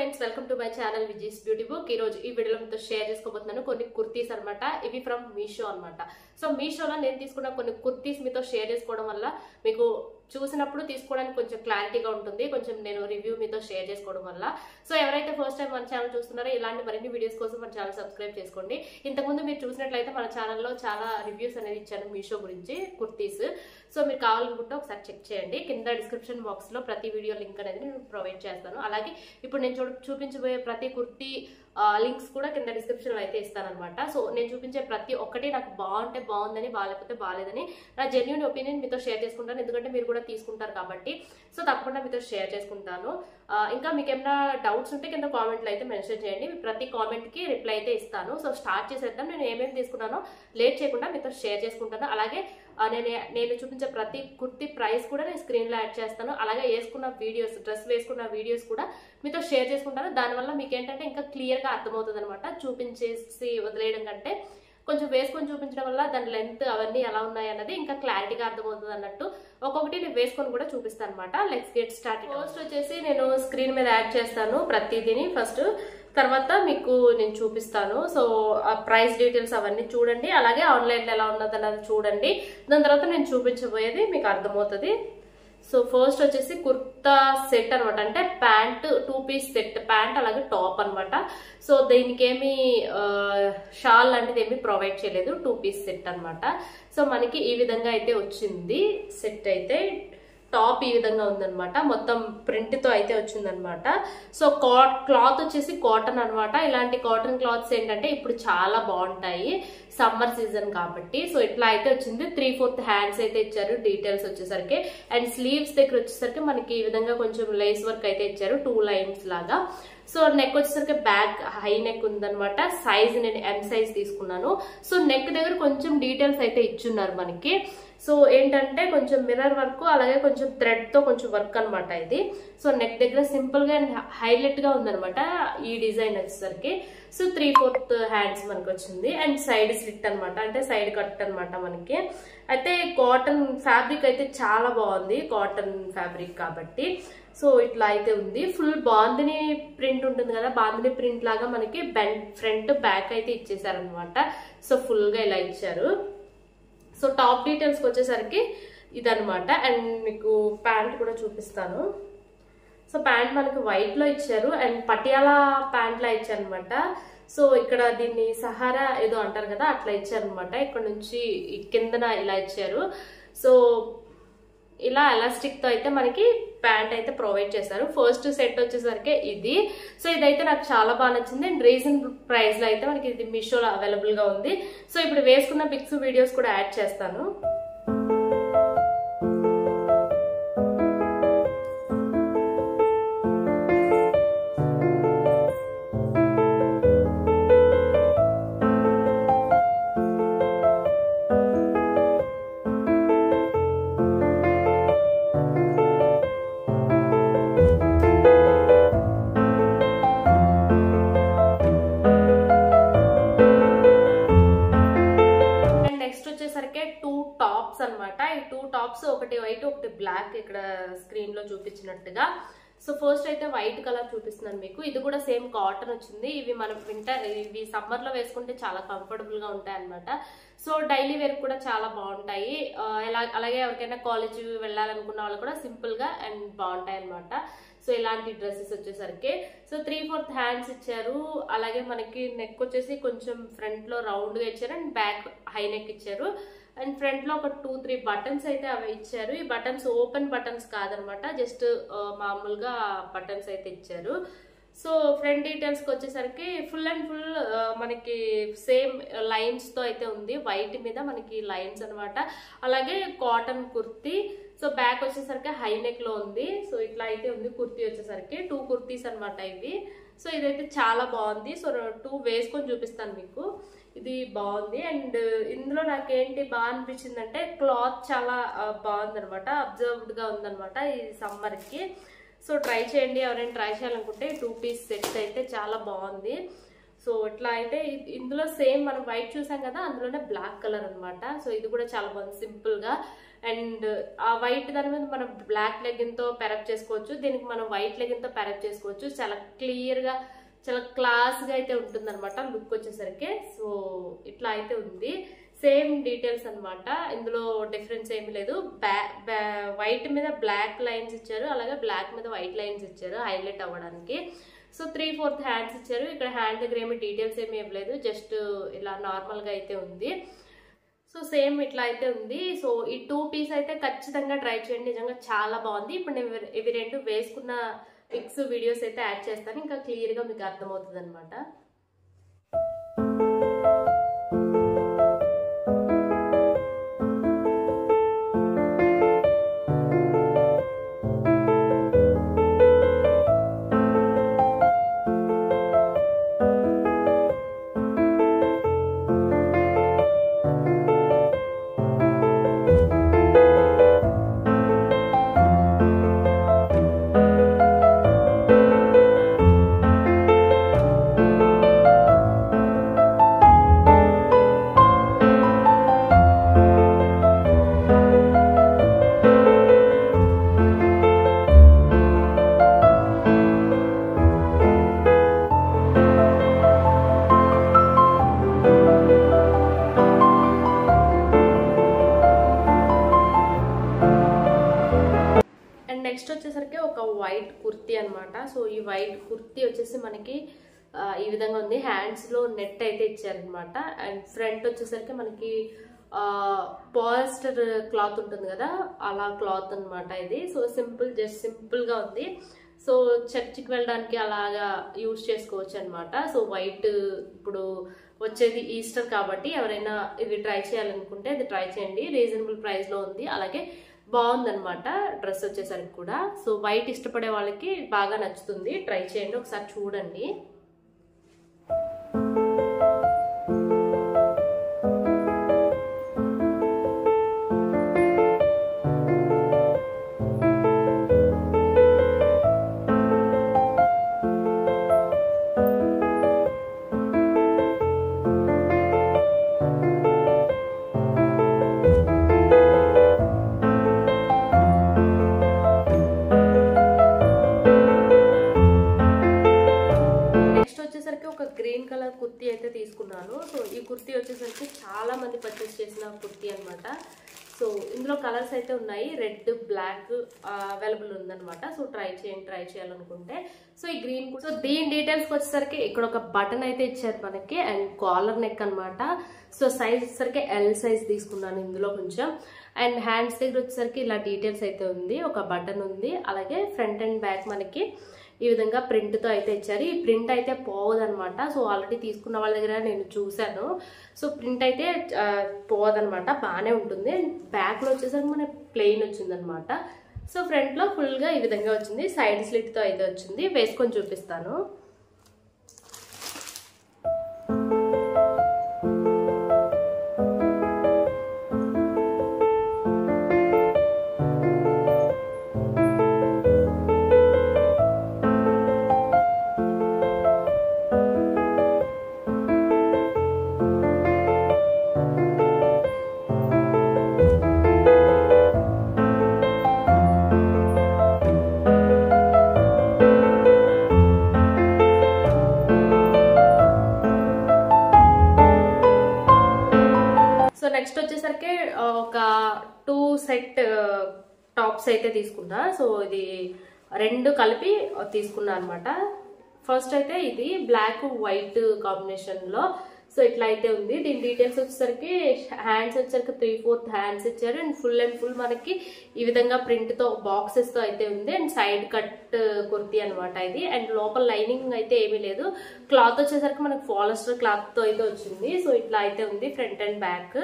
Friends, welcome to my channel Viji's beauty book. ఈ రోజు ఈ వీడియోలో మీతో షేర్ చేసుకోబోతున్నాను కొన్ని కుర్తీస్ అనమాట. ఇవి ఫ్రమ్ మీషో అనమాట. సో మీషోలో నేను తీసుకున్న కొన్ని కుర్తీస్ మీతో షేర్ చేసుకోవడం వల్ల మీకు చూసినప్పుడు తీసుకోవడానికి కొంచెం క్లారిటీగా ఉంటుంది. కొంచెం నేను రివ్యూ మీతో షేర్ చేసుకోవడం వల్ల. సో ఎవరైతే ఫస్ట్ టైం మన ఛానల్ చూస్తున్నారో ఇలాంటి మరిన్ని వీడియోస్ కోసం మన ఛానల్ సబ్స్క్రైబ్ చేసుకోండి. ఇంతకుముందు మీరు చూసినట్లయితే మన ఛానల్లో చాలా రివ్యూస్ అనేది ఇచ్చాను మీషో గురించి కుర్తీస్. సో మీరు కావాలనుకుంటే ఒకసారి చెక్ చేయండి. కింద డిస్క్రిప్షన్ బాక్స్ లో ప్రతి వీడియో లింక్ అనేది నేను ప్రొవైడ్ చేస్తాను. అలాగే ఇప్పుడు నేను చూపించబోయే ప్రతి కుర్తీ లింక్స్ కూడా కింద డిస్క్రిప్షన్ లో అయితే ఇస్తానన్నమాట. సో నేను చూపించే ప్రతి ఒక్కటి నాకు బాగుంటే బాగుందని, బాగాలేకపోతే బాగాలేదని నా జెన్యూన్ ఒపీనియన్ మీతో షేర్ చేసుకుంటాను. ఎందుకంటే మీరు కూడా తీసుకుంటారు కాబట్టి. సో తప్పకుండా మీతో షేర్ చేసుకుంటాను. ఇంకా మీకు ఏమైనా డౌట్స్ ఉంటే కింద కామెంట్లు అయితే మెన్షన్ చేయండి. ప్రతి కామెంట్ కి రిప్లై అయితే ఇస్తాను. సో స్టార్ట్ చేసేద్దాం. నేను ఏమేమి తీసుకున్నానో లేట్ చేయకుండా మీతో షేర్ చేసుకుంటాను. అలాగే నేను చూపించే ప్రతి కుర్తీ ప్రైస్ కూడా నేను స్క్రీన్ లో యాడ్ చేస్తాను. అలాగే వేసుకున్న వీడియోస్, డ్రెస్ వేసుకున్న వీడియోస్ కూడా మీతో షేర్ చేసుకుంటాను. దానివల్ల మీకు ఏంటంటే ఇంకా క్లియర్ గా అర్థమవుతుంది అనమాట. చూపించేసి వదిలేయడం కంటే కొంచెం వేసుకొని చూపించడం వల్ల దాని లెంత్ అవన్నీ ఎలా ఉన్నాయి అన్నది ఇంకా క్లారిటీగా అర్థమవుతుంది అన్నట్టు ఒక్కొక్కటి నేను వేసుకొని కూడా చూపిస్తాను అనమాట. Let's get start. ఫస్ట్ వచ్చేసి నేను స్క్రీన్ మీద యాడ్ చేస్తాను ప్రతిదీని ఫస్ట్, తర్వాత మీకు నేను చూపిస్తాను. సో ప్రైస్ డీటెయిల్స్ అవన్నీ చూడండి. అలాగే ఆన్లైన్ లో ఎలా ఉన్నది అన్నది చూడండి. దాని తర్వాత నేను చూపించబోయేది మీకు అర్థమవుతుంది. సో ఫస్ట్ వచ్చేసి కుర్తా సెట్ అనమాట. అంటే ప్యాంట్ 2 పీస్ సెట్, ప్యాంట్ అలాగే టాప్ అనమాట. సో దీనికి ఏమి షాల్ లాంటిది ఏమి ప్రొవైడ్ చేయలేదు, 2 పీస్ సెట్ అనమాట. సో మనకి ఈ విధంగా అయితే వచ్చింది సెట్. అయితే టాప్ ఈ విధంగా ఉందనమాట. మొత్తం ప్రింట్ తో అయితే వచ్చిందనమాట. సో క్లాత్ వచ్చేసి కాటన్ అనమాట. ఇలాంటి కాటన్ క్లాత్స్ ఏంటంటే ఇప్పుడు చాలా బాగుంటాయి సమ్మర్ సీజన్ కాబట్టి. సో ఇట్లా అయితే వచ్చింది. 3/4 హ్యాండ్స్ అయితే ఇచ్చారు డీటెయిల్స్ వచ్చేసరికి. అండ్ స్లీవ్స్ దగ్గర వచ్చేసరికి మనకి ఈ విధంగా కొంచెం లేస్ వర్క్ అయితే ఇచ్చారు 2 లైన్స్ లాగా. సో నెక్ వచ్చేసరికి బ్యాక్ హై నెక్ ఉందనమాట. సైజ్ నేను M సైజ్ తీసుకున్నాను. సో నెక్ దగ్గర కొంచెం డీటెయిల్స్ అయితే ఇచ్చున్నారు మనకి. సో ఏంటంటే కొంచెం మిర్రర్ వర్క్, అలాగే కొంచెం థ్రెడ్ తో కొంచెం వర్క్ అనమాట ఇది. సో నెక్ దగ్గర సింపుల్ గా అండ్ హైలైట్ గా ఉందనమాట ఈ డిజైన్ వచ్చేసరికి. సో 3/4 హ్యాండ్స్ మనకి వచ్చింది. అండ్ సైడ్ స్లిట్ అనమాట, అంటే సైడ్ కట్ అనమాట మనకి. అయితే కాటన్ ఫ్యాబ్రిక్ అయితే చాలా బాగుంది, కాటన్ ఫ్యాబ్రిక్ కాబట్టి. సో ఇట్లా అయితే ఉంది. ఫుల్ బాందిని ప్రింట్ ఉంటుంది కదా, బాందిని ప్రింట్ లాగా మనకి ఫ్రంట్ బ్యాక్ అయితే ఇచ్చేసారనమాట. సో ఫుల్ గా ఇలా ఇచ్చారు. సో టాప్ డీటెయిల్స్ వచ్చేసరికి ఇదనమాట. అండ్ మీకు ప్యాంట్ కూడా చూపిస్తాను. సో ప్యాంట్ మనకి వైట్ లో ఇచ్చారు అండ్ పటియాలా ప్యాంట్ లా ఇచ్చారు అనమాట. సో ఇక్కడ దీన్ని సహారా ఏదో అంటారు కదా, అట్లా ఇచ్చారు అనమాట. ఇక్కడ నుంచి కిందన ఇలా ఇచ్చారు. సో ఇలా ఎలాస్టిక్ తో అయితే మనకి ప్యాంట్ అయితే ప్రొవైడ్ చేశారు. ఫస్ట్ సెట్ వచ్చేసరికి ఇది. సో ఇదైతే నాకు చాలా బాగా నచ్చింది. అండ్ రీజనబుల్ ప్రైస్ లో అయితే మనకి ఇది మీషోలో అవైలబుల్ గా ఉంది. సో ఇప్పుడు వేసుకున్న పిక్స్, వీడియోస్ కూడా యాడ్ చేస్తాను. అనమాట. ఈ 2 టాప్స్, ఒకటి వైట్ ఒకటి బ్లాక్ ఇక్కడ స్క్రీన్ లో చూపించినట్టుగా. సో ఫస్ట్ అయితే వైట్ కలర్ చూపిస్తున్నాను మీకు. ఇది కూడా సేమ్ కాటన్ వచ్చింది. ఇవి మనం ఇవి సమ్మర్ లో వేసుకుంటే చాలా కంఫర్టబుల్ గా ఉంటాయి అనమాట. సో డైలీ వేర్ కూడా చాలా బాగుంటాయి. అలాగే ఎవరికైనా కాలేజ్ వెళ్ళాలనుకున్న వాళ్ళు కూడా సింపుల్ గా అండ్ బాగుంటాయి అనమాట. సో ఇలాంటి డ్రెస్సెస్ వచ్చేసరికి సో 3/4 హ్యాండ్స్ ఇచ్చారు. అలాగే మనకి నెక్ వచ్చేసి కొంచెం ఫ్రంట్ లో రౌండ్ గా ఇచ్చారు అండ్ బ్యాక్ హై నెక్ ఇచ్చారు. అండ్ ఫ్రంట్ లో ఒక 2-3 బటన్స్ అయితే అవి ఇచ్చారు. ఈ బటన్స్ ఓపెన్ బటన్స్ కాదనమాట, జస్ట్ మామూలుగా బటన్స్ అయితే ఇచ్చారు. సో ఫ్రంట్ డీటెయిల్స్ కి వచ్చేసరికి ఫుల్ అండ్ ఫుల్ మనకి సేమ్ లైన్స్ తో అయితే ఉంది. వైట్ మీద మనకి లైన్స్ అనమాట. అలాగే కాటన్ కుర్తీ. సో బ్యాక్ వచ్చేసరికి హై నెక్ లో ఉంది. సో ఇట్లా అయితే ఉంది కుర్తీ వచ్చేసరికి. 2 కుర్తీస్ అనమాట ఇవి. సో ఇదైతే చాలా బాగుంది. సో 2 వేసుకొని చూపిస్తాను మీకు. ఇది బాగుంది. అండ్ ఇందులో నాకేంటి బాగా అనిపించింది అంటే క్లాత్ చాలా బాగుంది అనమాట, అబ్జర్వ్డ్ గా ఉందనమాట ఈ సమ్మర్ కి. సో ట్రై చేయండి ఎవరైనా ట్రై చేయాలనుకుంటే. 2 పీస్ సెట్ అయితే చాలా బాగుంది. సో ఇట్లా అయితే ఇందులో సేమ్ మనం వైట్ చూసాం కదా, అందులోనే బ్లాక్ కలర్ అనమాట. సో ఇది కూడా చాలా బాగుంది సింపుల్ గా. అండ్ ఆ వైట్ దాని మీద మనం బ్లాక్ లెగిన్ తో పెరప్ చేసుకోవచ్చు, దీనికి మనం వైట్ లెగిన్ తో పెరప్ చేసుకోవచ్చు. చాలా క్లియర్ గా చాలా క్లాస్ గా అయితే ఉంటుంది అనమాట లుక్ వచ్చేసరికి. సో ఇట్లా అయితే ఉంది, సేమ్ డీటెయిల్స్ అనమాట, ఇందులో డిఫరెన్స్ ఏమి లేదు. వైట్ మీద బ్లాక్ లైన్స్ ఇచ్చారు, అలాగే బ్లాక్ మీద వైట్ లైన్స్ ఇచ్చారు హైలైట్ అవ్వడానికి. సో 3/4 హ్యాండ్స్ ఇచ్చారు. ఇక్కడ హ్యాండ్ దగ్గర ఏమి డీటెయిల్స్ ఏమి ఇవ్వలేదు, జస్ట్ ఇలా నార్మల్ గా అయితే ఉంది. సో సేమ్ ఇట్లా అయితే ఉంది. సో ఈ 2 పీస్ అయితే ఖచ్చితంగా ట్రై చేయండి, నిజంగా చాలా బాగుంది. ఇప్పుడు నేను ఇవి రెండు వేసుకున్న పిక్స్ వీడియోస్ అయితే యాడ్ చేస్తాను, ఇంకా క్లియర్ గా మీకు అర్థమవుతుంది అనమాట. నెక్స్ట్ వచ్చేసరికి ఒక వైట్ కుర్తీ అనమాట. సో ఈ వైట్ కుర్తీ వచ్చేసి మనకి ఈ విధంగా ఉంది, హ్యాండ్స్ లో నెట్ అయితే ఇచ్చారనమాట. అండ్ ఫ్రంట్ వచ్చేసరికి మనకి పాలిస్టర్ క్లాత్ ఉంటుంది కదా, అలా క్లాత్ అనమాట ఇది. సో జస్ట్ సింపుల్ గా ఉంది. సో చర్చికి వెళ్ళడానికి అలాగా యూజ్ చేసుకోవచ్చు అనమాట. సో వైట్ ఇప్పుడు వచ్చేది ఈస్టర్ కాబట్టి ఎవరైనా ఇది ట్రై చేయాలనుకుంటే అది ట్రై చేయండి, రీజనబుల్ ప్రైస్ లో ఉంది, అలాగే బాగుందనమాట డ్రెస్ వచ్చేసరికి కూడా. సో వైట్ ఇష్టపడే వాళ్ళకి బాగా నచ్చుతుంది, ట్రై చేయండి, ఒకసారి చూడండి. గ్రీన్ కలర్ కుర్తీ అయితే తీసుకున్నాను. సో ఈ కుర్తీ వచ్చేసరికి చాలా మంది పర్చేస్ చేసిన కుర్తీ అనమాట. సో ఇందులో కలర్స్ అయితే ఉన్నాయి, రెడ్ బ్లాక్ అవైలబుల్ ఉందన్నమాట. సో ట్రై చేయాలనుకుంటే. సో ఈ గ్రీన్, సో దీని డీటెయిల్స్కి వచ్చేసరికి ఇక్కడ ఒక బటన్ అయితే ఇచ్చారు మనకి, అండ్ కాలర్ నెక్ అనమాట. సో సైజ్ వచ్చేసరికి ఎల్ సైజ్ తీసుకున్నాను ఇందులో కొంచెం. అండ్ హ్యాండ్స్ దగ్గర వచ్చేసరికి ఇలా డీటెయిల్స్ అయితే ఉంది, ఒక బటన్ ఉంది, అలాగే ఫ్రంట్ అండ్ బ్యాక్ మనకి ఈ విధంగా ప్రింట్ తో అయితే ఇచ్చారు. ఈ ప్రింట్ అయితే పోవదనమాట. సో ఆల్రెడీ తీసుకున్న వాళ్ళ దగ్గర నేను చూసాను. సో ప్రింట్ అయితే పోవదనమాట, బాగానే ఉంటుంది. బ్యాక్ లో వచ్చేసరికి మన ప్లెయిన్ వచ్చింది అనమాట. సో ఫ్రంట్ లో ఫుల్ గా ఈ విధంగా వచ్చింది, సైడ్ స్లిట్ తో అయితే వచ్చింది. వేసుకొని చూపిస్తాను. నెక్స్ట్ వచ్చేసరికి ఒక 2 సెట్ టాప్స్ అయితే తీసుకున్నా. సో ఇది 2 కలిపి తీసుకున్నా అనమాట. ఫస్ట్ అయితే ఇది బ్లాక్ వైట్ కాంబినేషన్ లో. సో ఇట్లా అయితే ఉంది. దీని డీటెయిల్స్ వచ్చేసరికి హ్యాండ్స్ వచ్చేసరికి 3/4 హ్యాండ్స్ ఇచ్చారు, అండ్ ఫుల్ మనకి ఈ విధంగా ప్రింట్ తో బాక్సెస్ తో అయితే ఉంది. అండ్ సైడ్ కట్ కుర్తీ అనమాట ఇది. అండ్ లోపల లైనింగ్ అయితే ఏమీ లేదు. క్లాత్ వచ్చేసరికి మనకి పాలిస్టర్ క్లాత్ తో అయితే వచ్చింది. సో ఇట్లా అయితే ఉంది ఫ్రంట్ అండ్ బ్యాక్.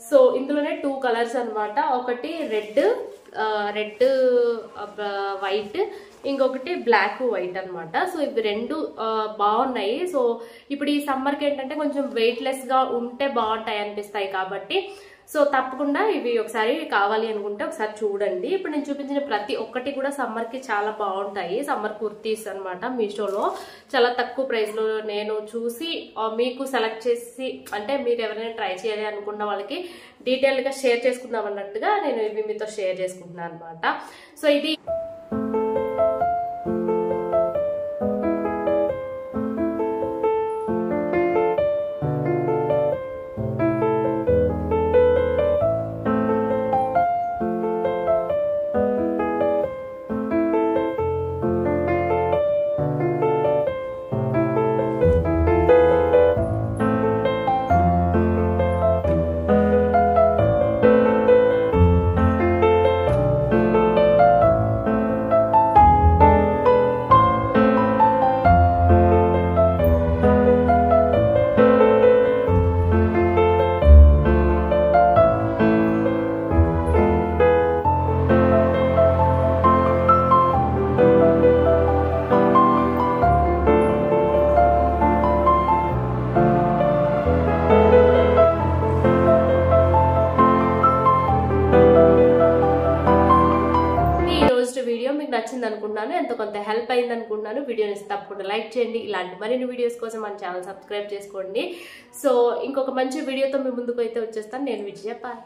సో ఇందులోనే 2 కలర్స్ అనమాట, ఒకటి రెడ్ వైట్, ఇంకొకటి బ్లాక్ వైట్ అనమాట. సో ఇవి 2 బాగున్నాయి. సో ఇప్పుడు ఈ సమ్మర్కి ఏంటంటే కొంచెం వెయిట్ లెస్ గా ఉంటే బాగుంటాయి అనిపిస్తాయి కాబట్టి సో తప్పకుండా ఇవి ఒకసారి కావాలి అనుకుంటే ఒకసారి చూడండి. ఇప్పుడు నేను చూపించిన ప్రతి ఒక్కటి కూడా సమ్మర్కి చాలా బాగుంటాయి. సమ్మర్ కుర్తీస్ అనమాట. మీషోలో చాలా తక్కువ ప్రైస్లో నేను చూసి మీకు సెలెక్ట్ చేసి, అంటే మీరు ఎవరైనా ట్రై చేయాలి అనుకున్న వాళ్ళకి డీటెయిల్గా షేర్ చేసుకుందాం అన్నట్టుగా నేను ఇవి మీతో షేర్ చేసుకుంటున్నాను అనమాట. సో ఇది వీడియో మీకు నచ్చింది అనుకుంటున్నాను, ఎంతో కొంత హెల్ప్ అయింది అనుకుంటున్నాను. వీడియోని తప్పకుండా లైక్ చేయండి. ఇలాంటి మరిన్ని వీడియోస్ కోసం మన ఛానల్ సబ్స్క్రైబ్ చేసుకోండి. సో ఇంకొక మంచి వీడియోతో మీ ముందుకు అయితే వచ్చేస్తాను. నేను విజయ. బాయ్.